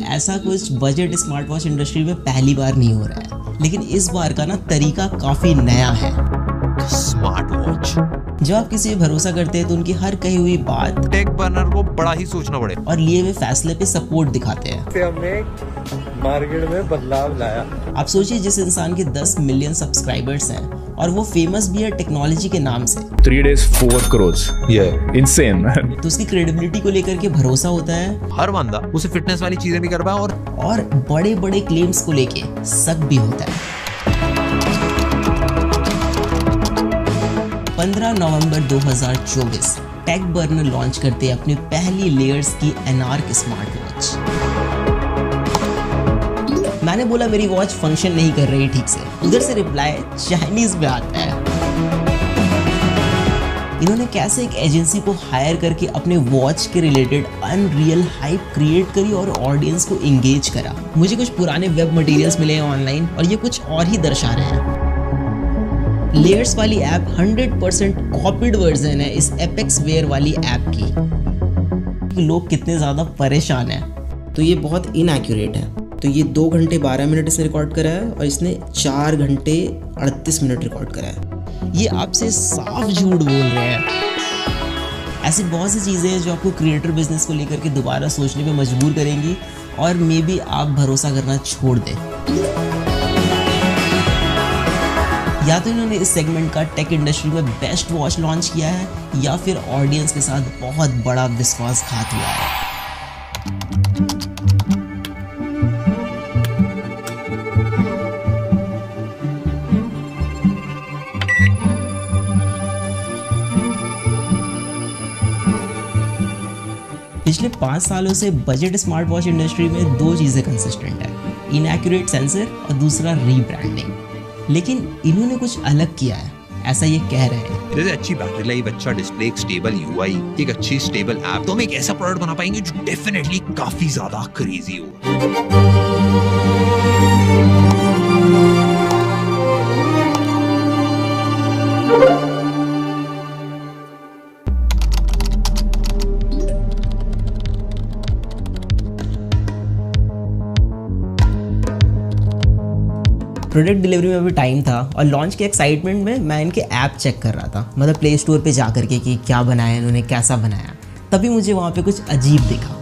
ऐसा कुछ budget smart watch industry में पहली बार नहीं हो रहा है, लेकिन इस बार का ना तरीका काफी नया है। स्मार्ट वॉच जब आप किसी पे भरोसा करते हैं तो उनकी हर कही हुई बात टेक बर्नर को बड़ा ही सोचना पड़े और लिए हुए फैसले पे सपोर्ट दिखाते हैं। हमने मार्केट में बदलाव लाया। आप सोचिए, जिस इंसान के 10 मिलियन सब्सक्राइबर्स हैं और वो फेमस भी है टेक्नोलॉजी के नाम से, 3 days 4 crores, insane man। तो उसकी क्रेडिबिलिटी को लेकर के भरोसा होता है। हर बंदा उसे फिटनेस वाली चीजें भी कर पाए और बड़े बड़े क्लेम्स को लेके शक भी होता है। 15 नवंबर 2024 टेक बर्नर लॉन्च करते अपनी पहली लेयर्स की एनार्क स्मार्ट वॉच। मैंने बोला मेरी वॉच फंक्शन नहीं कर रही ठीक से, उधर से रिप्लाई चाइनीज में आता है। इन्होंने कैसे एक एजेंसी को हायर करके अपने वॉच के रिलेटेड अनरियल हाइप क्रिएट करी और ऑडियंस को एंगेज करा। मुझे कुछ पुराने वेब मटेरियल्स मिले हैं ऑनलाइन और ये कुछ और ही दर्शा रहे हैं। लेयर्स वाली ऐप 100% कॉपीड वर्जन है इस एपेक्स वेयर वाली ऐप की। लोग कितने ज़्यादा परेशान हैं। तो ये बहुत इनएक्यूरेट है। तो ये 2 घंटे 12 मिनट इसने रिकॉर्ड करा है और इसने 4 घंटे 38 मिनट रिकॉर्ड करा है। ये आपसे साफ झूठ बोल रहे हैं। ऐसी बहुत सी चीज़ें हैं जो आपको क्रिएटर बिजनेस को लेकर के दोबारा सोचने पे मजबूर करेंगी और मे बी आप भरोसा करना छोड़ दें। या तो इन्होंने इस सेगमेंट का टेक इंडस्ट्री में बेस्ट वॉच लॉन्च किया है या फिर ऑडियंस के साथ बहुत बड़ा विश्वासघात हुआ है। पिछले 5 सालों से बजट स्मार्ट वॉच इंडस्ट्री में 2 चीज़ें कंसिस्टेंट है, इनएक्यूरेट सेंसर और दूसरा रीब्रांडिंग। लेकिन इन्होंने कुछ अलग किया है, ऐसा ये कह रहे हैं। जैसे अच्छी बैटरी लाइफ, अच्छा डिस्प्ले, एक स्टेबल यूआई, एक अच्छी स्टेबल ऐप, तो हम एक ऐसा प्रोडक्ट बना पाएंगे जो डेफिनेटली काफी ज्यादा क्रेजी हो। प्रोडक्ट डिलीवरी में भी टाइम था और लॉन्च के एक्साइटमेंट में मैं इनके ऐप चेक कर रहा था, मतलब प्ले स्टोर पे जा करके कि क्या बनाया इन्होंने, कैसा बनाया। तभी मुझे वहाँ पे कुछ अजीब दिखा।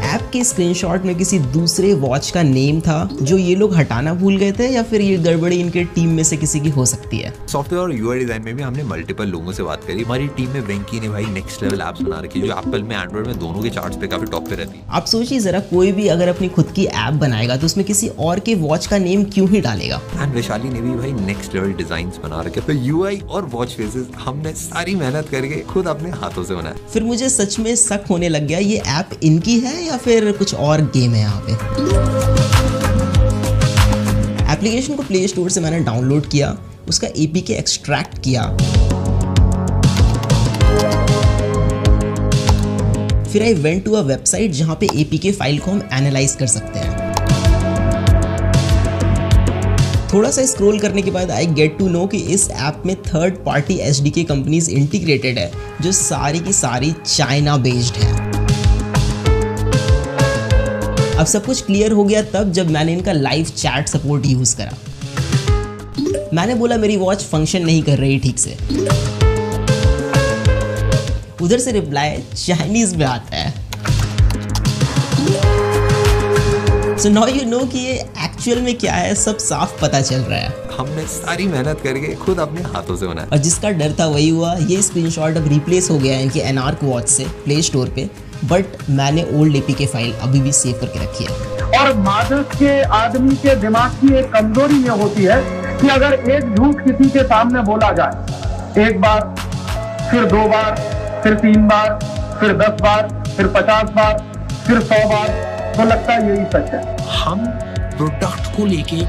ऐप के स्क्रीनशॉट में किसी दूसरे वॉच का नेम था जो ये लोग हटाना भूल गए थे, या फिर ये गड़बड़ी इनके टीम में से किसी की हो सकती है। सॉफ्टवेयर और यूआई डिजाइन में भी हमने मल्टीपल लोगों से बात करी। हमारी टीम में वेंकी ने भाई नेक्स्ट लेवल ऐप्स बना रखी है जो एप्पल में, एंड्रॉइड में दोनों के चार्ट्स पे काफी टॉप पे रहती है। आप सोचिए जरा, कोई भी अगर अपनी खुद की ऐप बनाएगा तो उसमें किसी और के वॉच का नेम क्यों ही डालेगा। एंड वैशाली ने भी भाई नेक्स्ट लेवल डिजाइन्स बना रखे। तो यूआई और वॉच फेसेस हमने सारी मेहनत करके खुद अपने हाथों से बनाया। फिर मुझे सच में शक होने लग गया, ये ऐप इनकी है या फिर कुछ और गेम है यहाँ पे। एप्लीकेशन को प्ले स्टोर से मैंने डाउनलोड किया, उसका एपीके एक्सट्रैक्ट किया, फिर I went to a website जहां पे एपीके फाइल को हम एनालाइज कर सकते हैं। थोड़ा सा स्क्रॉल करने के बाद आई गेट टू नो कि इस ऐप में third party SDK companies integrated है जो सारी की सारी चाइना बेस्ड है। अब सब कुछ क्लियर हो गया तब जब मैंने इनका लाइव चैट सपोर्ट यूज करा। मैंने बोला मेरी वॉच फंक्शन नहीं कर रही ठीक से, उधर से रिप्लाई चाइनीज में आता है। सो नाउ यू नो कि ये एक्चुअल में क्या है, सब साफ पता चल रहा है। हमने सारी मेहनत करके खुद अपने हाथों से बनाया और जिसका डर था वही हुआ। ये स्क्रीनशॉट अब रिप्लेस हो गया है इनके एनार्क वॉच से प्ले स्टोर पे, बट मैंने ओल्ड एपीके फाइल अभी भी सेव करके रखी है। और मादक के आदमी के दिमाग की एक कमजोरी ये होती है कि अगर एक झूठ किसी के सामने बोला जाए, एक बार, फिर 2 बार, फिर 3 बार, फिर 10 बार, फिर 50 बार, फिर 100 बार, तो लगता है यही सच है। हम प्रोडक्ट को लेके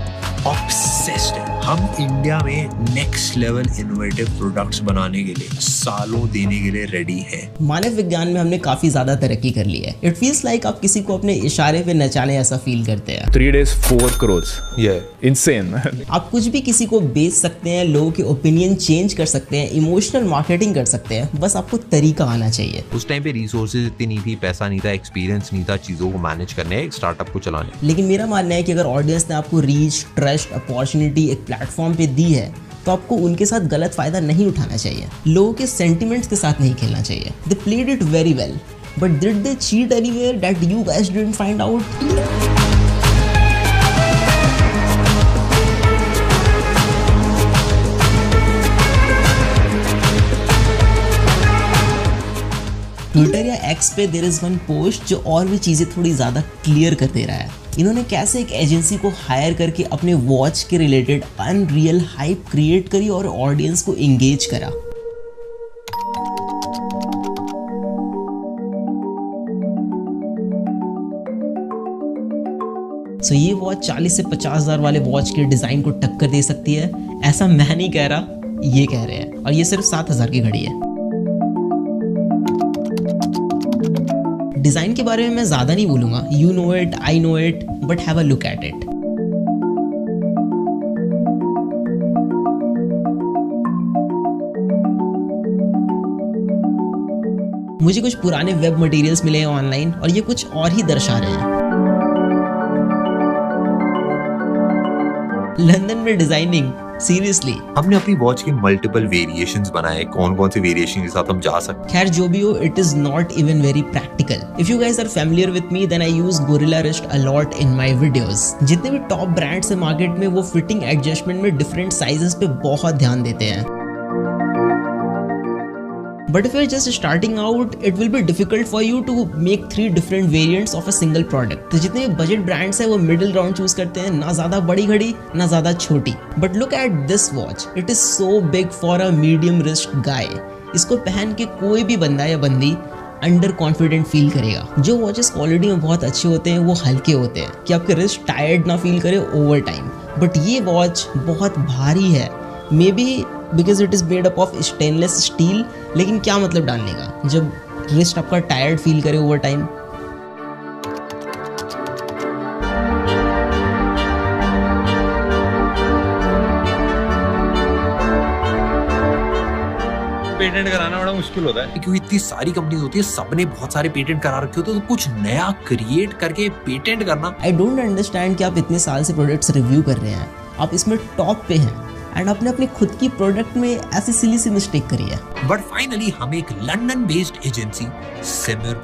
ऑब्सेस्ड हैं। हम इंडिया में नेक्स्ट लेवल इनोवेटिव प्रोडक्ट्स बनाने के लिए सालों देने के लिए रेडी हैं। मानव विज्ञान में हमने काफी ज्यादा तरक्की कर ली है। इट फील्स लाइक आप किसी को अपने इशारे पे नचाने ऐसा फील करते हैं। 3 days 4 crores. Yeah, insane. आप कुछ भी किसी को बेच सकते हैं, लोगों के ओपिनियन चेंज कर सकते हैं, इमोशनल मार्केटिंग कर सकते हैं, बस आपको तरीका आना चाहिए। उस टाइम पे रिसोर्सेज इतनी नहीं थी, पैसा नहीं था, एक्सपीरियंस नहीं था चीजों को मैनेज करने, एक स्टार्टअप को चलाने। लेकिन मेरा मानना है कि अगर ऑडियंस ने आपको रीच, ट्रस्ट, अपॉर्चुनिटी एक प्लेटफॉर्म पे दी है तो आपको उनके साथ गलत फायदा नहीं उठाना चाहिए, लोगों के सेंटिमेंट्स के साथ नहीं खेलना चाहिए। They played it very well, but did they cheat anywhere that you guys didn't find out? Twitter या एक्स पे देयर इज वन पोस्ट जो और भी चीजें थोड़ी ज्यादा क्लियर कर दे रहा है। इन्होंने कैसे एक एजेंसी को हायर करके अपने वॉच के रिलेटेड अनरियल हाइप क्रिएट करी और ऑडियंस को एंगेज करा। सो ये वॉच 40 से 50,000 वाले वॉच के डिजाइन को टक्कर दे सकती है, ऐसा मैं नहीं कह रहा, ये कह रहे हैं। और ये सिर्फ 7,000 की घड़ी है। डिजाइन के बारे में मैं ज्यादा नहीं बोलूंगा, you know it, I know it, but have a look at it. मुझे कुछ पुराने वेब मटेरियल्स मिले हैं ऑनलाइन और ये कुछ और ही दर्शा रहे हैं। लंदन में डिजाइनिंग, सीरियसली। हमने अपनी वॉच के मल्टीपल वेरिएशंस बनाए, कौन कौन से वेरिएशन के साथ हम जा सकते हैं। खैर जो भी हो, it is not even very practical. If you guys are familiar with me, then I use gorilla wrist a lot in my videos. जितने भी टॉप ब्रांड्स है मार्केट में, वो फिटिंग एडजस्टमेंट में डिफरेंट साइजेस पे बहुत ध्यान देते हैं। But if you're just starting out, it will be difficult for you to make 3 different variants of a single product. तो जितने बजट ब्रांड्स हैं वो मिडिल ग्राउंड चूज करते हैं, ना ज्यादा बड़ी घड़ी ना ज्यादा छोटी। But look at this watch. It is so big for a medium wrist guy. इसको पहन के कोई भी बंदा या बंदी अंडर कॉन्फिडेंट फील करेगा। जो वॉचेस क्वालिटी में बहुत अच्छे होते हैं वो हल्के होते हैं कि आपके रिस्ट टायर्ड ना फील करे ओवर टाइम। बट ये वॉच बहुत भारी है, may be because it is made up of stainless steel. लेकिन क्या मतलब डालने का जब रिस्ट आपका टायर्ड फील करे ओवर टाइम। पेटेंट कराना बड़ा मुश्किल होता है क्योंकि इतनी सारी कंपनीज होती है, सबने बहुत सारे पेटेंट करा रखे होते हैं, तो कुछ नया क्रिएट करके पेटेंट करना। आई डोंट अंडरस्टैंड कि आप इतने साल से प्रोडक्ट्स रिव्यू कर रहे हैं, आप इसमें टॉप पे हैं एंड आपने अपनी खुद की प्रोडक्ट में ऐसी सिली सी मिस्टेक करी है। बट फाइनली हम एक लंदन बेस्ड एजेंसी सिमर,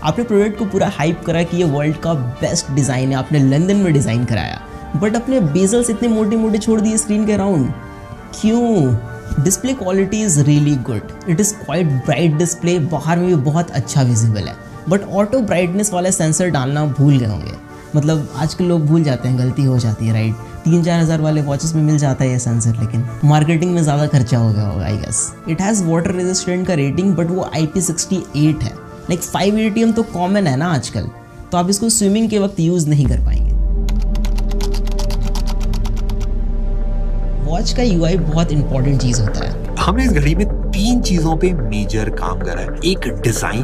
आपने प्रोडक्ट को पूरा हाइप करा कि ये वर्ल्ड का बेस्ट डिजाइन है, आपने लंदन में डिजाइन कराया, बट अपने बेजल्स इतने मोटे मोटे छोड़ दिए स्क्रीन के अराउंड, क्यों? Display quality is really good, it is quite bright display, बाहर में भी बहुत अच्छा विजिबल है, बट ऑटो ब्राइटनेस वाला सेंसर डालना भूल गए होंगे। मतलब आजकल लोग भूल जाते हैं, गलती हो जाती है, राइट? 3-4 हज़ार वाले वॉचेस में मिल जाता है ये सेंसर, लेकिन मार्केटिंग में ज़्यादा खर्चा हो गया होगा I guess. It has water resistant का रेटिंग, बट वो IP68 है। लाइक 5 ATM तो कॉमन है ना आजकल, तो आप इसको स्विमिंग के वक्त यूज़ नहीं कर पाएंगे। वॉच का UI बहुत इंपॉर्टेंट चीज़ होता है। हमने इस घड़ी में 3 चीजों पे मेजर काम करा है, एक डिजाइन,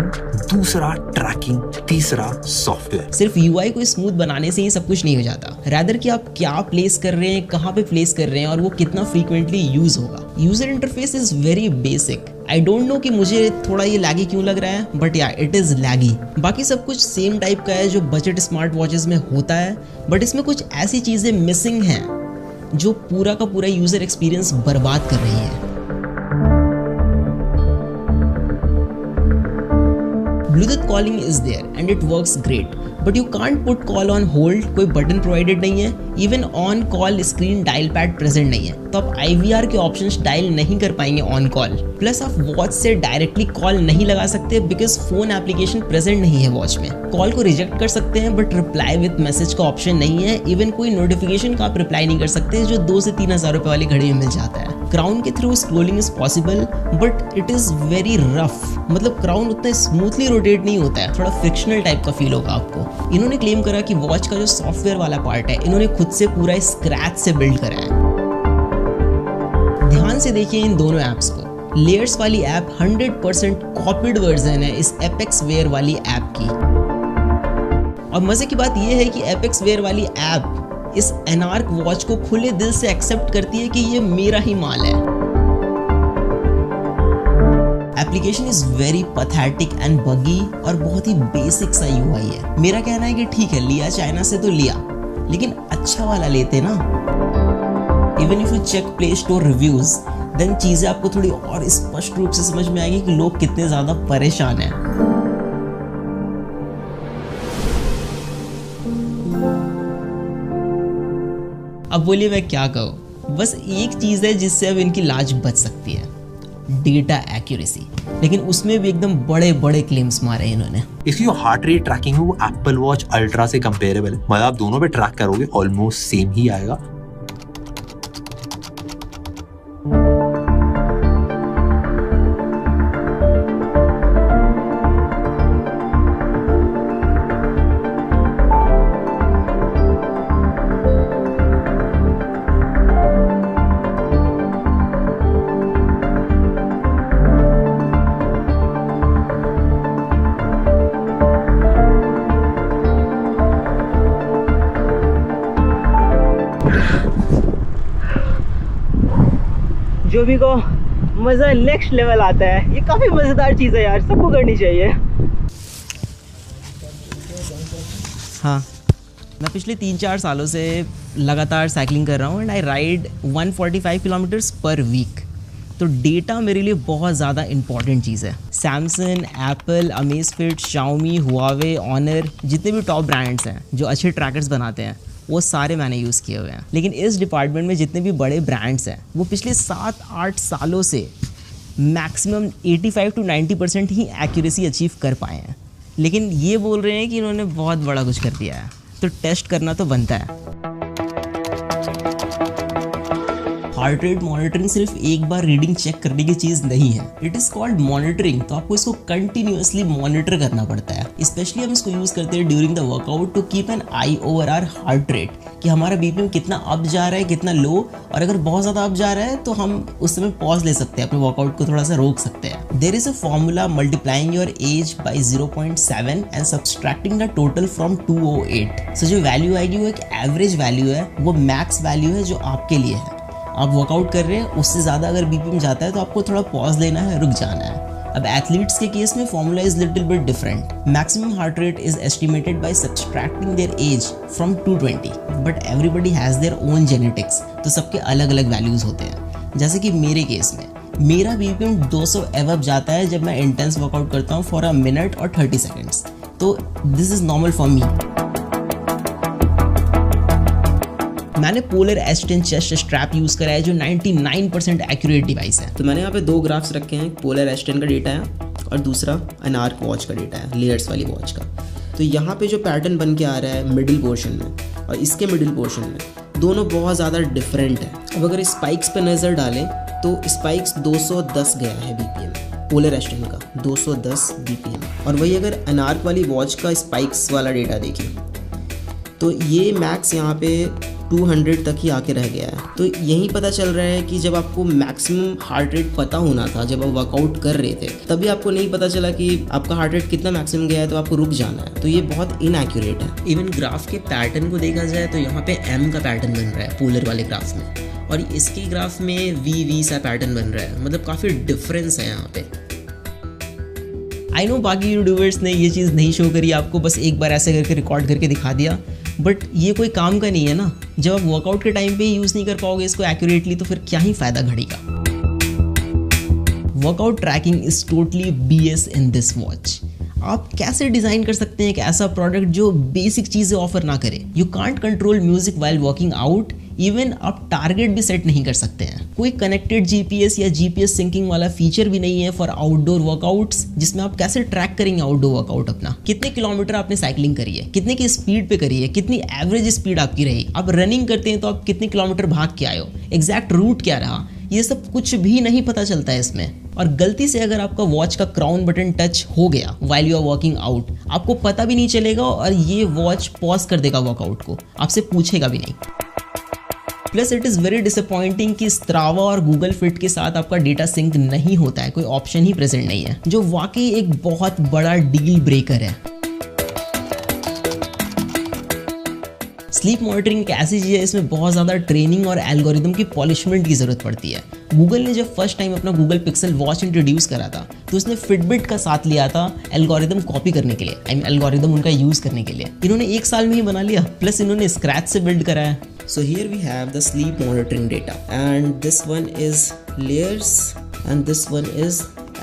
दूसरा ट्रैकिंग, तीसरा सॉफ्टवेयर। सिर्फ UI को स्मूथ बनाने से ही सब कुछ नहीं हो जाता, रादर कि आप क्या प्लेस कर रहे हैं, कहाँ पे प्लेस कर रहे हैं और वो कितना फ्रीक्वेंटली यूज होगा। User interface is very basic. I don't know कि मुझे थोड़ा ये लैगी क्यों लग रहा है, बट या इट इज लैगी। बाकी सब कुछ सेम टाइप का है जो बजट स्मार्ट वॉचेस में होता है, बट इसमें कुछ ऐसी चीजें मिसिंग हैं जो पूरा का पूरा यूजर एक्सपीरियंस बर्बाद कर रही है। Bluetooth calling is there and it works great, but you can't put call on hold, कोई बटन प्रोवाइडेड नहीं है, even on call screen dial pad present नहीं है, तो आप IVR के ऑप्शंस डायल नहीं कर पाएंगे ऑन कॉल। प्लस आप वॉच से डायरेक्टली कॉल नहीं लगा सकते बिकॉज फोन एप्लीकेशन प्रेजेंट नहीं है वॉच में। कॉल को रिजेक्ट कर सकते हैं बट रिप्लाई विद मैसेज का ऑप्शन नहीं है, इवन कोई नोटिफिकेशन का आप रिप्लाई नहीं कर सकते जो 2 से 3 हज़ार रुपए वाली घड़ी में मिल जाता है। क्राउन के through scrolling is possible but it is very rough, मतलब क्राउन उतना स्मूथली रोटेट नहीं होता है, थोड़ा फ्रिक्शनल टाइप का फील होगा आपको। इन्होंने क्लेम करा कि वॉच का जो सॉफ्टवेयर वाला पार्ट है इन्होंने खुद से पूरा स्क्रैच से बिल्ड करा है। ध्यान से देखिए इन दोनों ऐप्स को। लेयर्स वाली ऐप 100% कॉपीड वर्जन है इस एपेक्स वेयर वाली ऐप की। और मजे की बात यह है कि एपेक्स वेयर वाली ऐप इस एनार्क वॉच को खुले दिल से एक्सेप्ट करती है कि ये मेरा ही माल है। Application is very pathetic and बगी और बहुत ही बेसिक सा यूआई है। मेरा कहना है कि ठीक है, लिया चाइना से तो लिया, लेकिन अच्छा वाला लेते ना। Even if you check play store reviews then चीजें आपको थोड़ी और स्पष्ट रूप से समझ में आएगी कि लोग कितने ज्यादा परेशान हैं। अब बोलिए मैं क्या कहूँ, बस एक चीज है जिससे अब इनकी लाज बच सकती है, डेटा एक्यूरेसी। लेकिन उसमें भी एकदम बड़े बड़े क्लेम्स मारे हैं इन्होंने। इसकी जो हार्ट रेट ट्रैकिंग है वो एप्पल वॉच अल्ट्रा से कंपेरेबल है, मतलब आप दोनों पे ट्रैक करोगे ऑलमोस्ट सेम ही आएगा। जो भी को मज़ा नेक्स्ट लेवल आता है, ये काफ़ी मज़ेदार चीज़ है यार, सबको करनी चाहिए। हाँ, मैं पिछले 3-4 सालों से लगातार साइकिलिंग कर रहा हूँ and I ride 145 kilometres per week. तो डेटा मेरे लिए बहुत ज़्यादा इंपॉर्टेंट चीज़ है। Samsung, Apple, Amazfit, Xiaomi, Huawei, Honor, जितने भी टॉप ब्रांड्स हैं जो अच्छे ट्रैकर्स बनाते हैं वो सारे मैंने यूज़ किए हुए हैं। लेकिन इस डिपार्टमेंट में जितने भी बड़े ब्रांड्स हैं वो पिछले 7-8 सालों से maximum 85 to 90% he accuracy achieve कर पाए हैं। लेकिन ये बोल रहे हैं कि इन्होंने बहुत बड़ा कुछ कर दिया है, तो टेस्ट करना तो बनता है। हार्ट रेट मॉनिटरिंग सिर्फ एक बार रीडिंग चेक करने की चीज़ नहीं है, इट इज़ कॉल्ड मॉनिटरिंग। तो आपको इसको कंटिन्यूअसली मॉनिटर करना पड़ता है। स्पेशली हम इसको यूज़ करते हैं during the workout to keep an eye over our heart rate, कि हमारा बीपीएम कितना अप जा रहा है, कितना लो, और अगर बहुत ज़्यादा अप जा रहा है तो हम उस समय पॉज ले सकते हैं, अपने वर्कआउट को थोड़ा सा रोक सकते हैं। There is a formula multiplying your age by 0.7 and subtracting the total from 208। So जो वैल्यू आएगी वो एक एवरेज वैल्यू है, वो मैक्स वैल्यू है जो आपके लिए है। आप वर्कआउट कर रहे हैं, उससे ज़्यादा अगर बीपीएम जाता है तो आपको थोड़ा पॉज लेना है, रुक जाना है। अब एथलीट्स के केस में formula is little bit different. Maximum heart rate is estimated by subtracting their age from 220, but everybody has their own genetics, तो सबके अलग अलग वैल्यूज़ होते हैं। जैसे कि मेरे केस में मेरा बीपीएम 200 एवब जाता है जब मैं इंटेंस वर्कआउट करता हूँ फॉर अ मिनट और 30 सेकेंड्स, तो this is normal for me. मैंने polar S10 chest strap use करा है जो 99% एक्यूरेट डिवाइस है। तो मैंने यहाँ पे 2 ग्राफ्स रखे हैं, पोलर S10 का डेटा है और दूसरा एनार्क वॉच का डेटा है, लेयर्स वाली वॉच का। तो यहाँ पे जो पैटर्न बन के आ रहा है मिडिल पोर्शन में और इसके मिडिल पोर्शन में, दोनों बहुत ज़्यादा डिफरेंट है। अब अगर स्पाइक्स पे नज़र डालें तो स्पाइक्स 210 गया है BPM पोलर S10 का, 210 BPM। और वही अगर एनार्क वाली वॉच का स्पाइक्स वाला डेटा देखिए तो ये मैक्स यहाँ पे 200 तक ही आके रह गया है। तो यही पता चल रहा है कि जब आपको मैक्सिमम हार्ट रेट पता होना था, जब आप वर्कआउट कर रहे थे, तभी आपको नहीं पता चला कि आपका हार्ट रेट कितना मैक्सिमम गया है, तो आपको रुक जाना है। तो ये बहुत इनएक्यूरेट है। इवन ग्राफ के पैटर्न को देखा जाए तो यहाँ पे M का पैटर्न बन रहा है पोलर वाले ग्राफ में, और इसके ग्राफ में V सा पैटर्न बन रहा है। मतलब काफ़ी डिफरेंस है यहाँ पे। आई नो बाकी यूट्यूबर्स ने ये चीज़ नहीं शो करी आपको, बस एक बार ऐसे करके रिकॉर्ड करके दिखा दिया, बट ये कोई काम का नहीं है ना। जब आप वर्कआउट के टाइम पे यूज़ नहीं कर पाओगे इसको एक्यूरेटली, तो फिर क्या ही फ़ायदा घड़ी का। Workout tracking is totally BS in this watch. आप कैसे डिज़ाइन कर सकते हैं एक ऐसा प्रोडक्ट जो बेसिक चीज़ें ऑफर ना करे। You can't control music while working out, even आप टारगेट भी सेट नहीं कर सकते हैं। कोई कनेक्टेड GPS या GPS सिंकिंग वाला फीचर भी नहीं है फॉर आउटडोर वर्कआउट्स, जिसमें आप कैसे ट्रैक करेंगे आउटडोर वर्कआउट अपना। कितने किलोमीटर आपने साइकिलिंग करी है, कितने की स्पीड पे करी है, कितनी एवरेज स्पीड आपकी रही। आप रनिंग करते हैं तो आप कितने किलोमीटर भाग के आए हो, एग्जैक्ट रूट क्या रहा, ये सब कुछ भी नहीं पता चलता है इसमें। और गलती से अगर आपका वॉच का क्राउन बटन टच हो गया while you are working out, आपको पता भी नहीं चलेगा और ये वॉच पॉज कर देगा वर्कआउट को, आपसे पूछेगा भी नहीं। Plus it is very disappointing कि स्ट्रावा और गूगल फिट के साथ आपका डेटा सिंक नहीं होता है, कोई ऑप्शन ही प्रेजेंट नहीं है, जो वाकई एक बहुत बड़ा डील ब्रेकर है। स्लीप मॉनिटरिंग एक ऐसी चीज़ है, इसमें बहुत ज़्यादा ट्रेनिंग और एल्गोरिदम की पॉलिशमेंट की ज़रूरत पड़ती है। गूगल ने जब फर्स्ट टाइम अपना गूगल पिक्सल वॉच इंट्रोड्यूस करा था तो उसने फिटबिट का साथ लिया था एल्गोरिदम कॉपी करने के लिए, आई मीन एल्गोरिदम उनका यूज़ करने के लिए। इन्होंने 1 साल में ही बना लिया, प्लस इन्होंने स्क्रैच से बिल्ड करा है। So here we have the sleep monitoring data, and this one is layers and this one is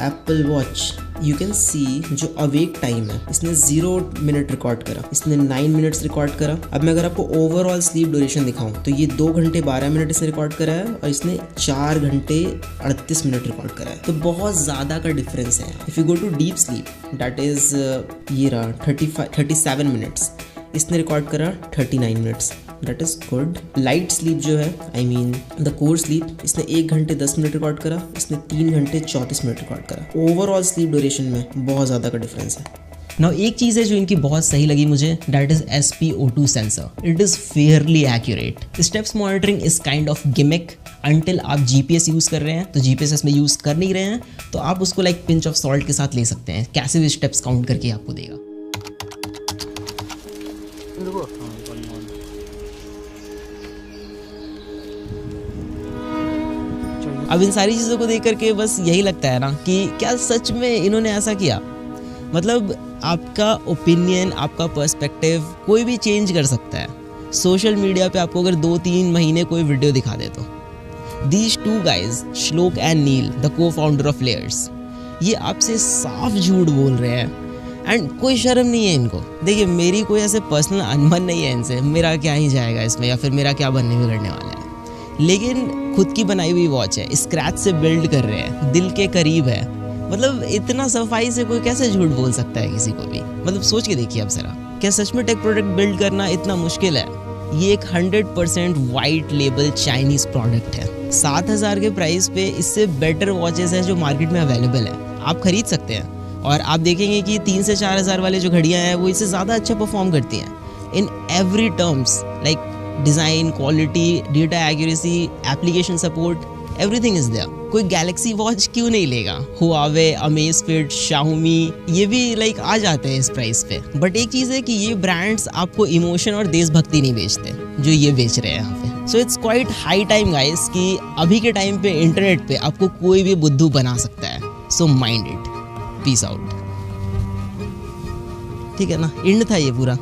Apple Watch. You can see जो awake time है, इसने 0 मिनट रिकॉर्ड करा, इसने 9 मिनट्स रिकॉर्ड करा। अब मैं अगर आपको ओवरऑल स्लीप ड्यूरेशन दिखाऊं तो ये 2 घंटे 12 मिनट इसने रिकॉर्ड करा है और इसने 4 घंटे 38 मिनट रिकॉर्ड करा है, तो बहुत ज़्यादा का डिफरेंस है। If you go to deep sleep that is ये रहा 37 मिनट्स, इसने रिकॉर्ड करा 39 minutes, that is good. Light sleep जो है, I mean the core sleep, इसने 1 घंटे 10 मिनट रिकॉर्ड करा, इसने 3 घंटे 34 मिनट रिकॉर्ड करा। ओवरऑल स्लीप ड्यूरेशन में बहुत ज़्यादा का डिफरेंस है। नाउ एक चीज़ है जो इनकी बहुत सही लगी मुझे, that is SpO2 sensor. It is Fairlie accurate. Steps monitoring is kind of gimmick until आप GPS यूज़ कर रहे हैं, तो GPS इसमें यूज़ कर नहीं रहे हैं तो आप उसको लाइक पिंच ऑफ सॉल्ट के साथ ले सकते हैं, कैसे भी स्टेप्स काउंट करके आपको देगा। अब इन सारी चीज़ों को देख करके बस यही लगता है ना कि क्या सच में इन्होंने ऐसा किया। मतलब आपका ओपिनियन, आपका पर्सपेक्टिव कोई भी चेंज कर सकता है। सोशल मीडिया पे आपको अगर 2-3 महीने कोई वीडियो दिखा दे तो these 2 guys, Shlok and Neel, the cofounder of Layers, ये आपसे साफ झूठ बोल रहे हैं एंड कोई शर्म नहीं है इनको। देखिए मेरी कोई ऐसे पर्सनल अनबन नहीं है इनसे, मेरा क्या ही जाएगा इसमें या फिर मेरा क्या बनने बिगड़ने वाला है, लेकिन खुद की बनाई हुई वॉच है, स्क्रैच से बिल्ड कर रहे हैं, दिल के करीब है। मतलब इतना सफाई से कोई कैसे झूठ बोल सकता है किसी को भी। मतलब सोच के देखिए अब जरा, क्या सच में टेक प्रोडक्ट बिल्ड करना इतना मुश्किल है? ये एक 100% वाइट लेबल चाइनीज प्रोडक्ट है। 7,000 के प्राइस पे इससे बेटर वॉचेस हैं जो मार्केट में अवेलेबल है, आप खरीद सकते हैं। और आप देखेंगे कि 3 से 4,000 वाले जो घड़ियाँ हैं वो इससे ज़्यादा अच्छा परफॉर्म करती हैं in every terms, like design, quality, data accuracy, application support, everything is there. कोई गैलेक्सी वॉच क्यों नहीं लेगा? हुआवे, अमेज़फिट, शाओमी, ये भी लाइक आ जाते हैं इस प्राइस पे। बट एक चीज़ है कि ये ब्रांड्स आपको इमोशन और देशभक्ति नहीं बेचते जो ये बेच रहे हैं यहाँ पे। So it's quite high time guys कि अभी के टाइम पे इंटरनेट पे आपको कोई भी बुद्धू बना सकता है। So mind it. Peace out. ठीक है ना, एंड था ये पूरा।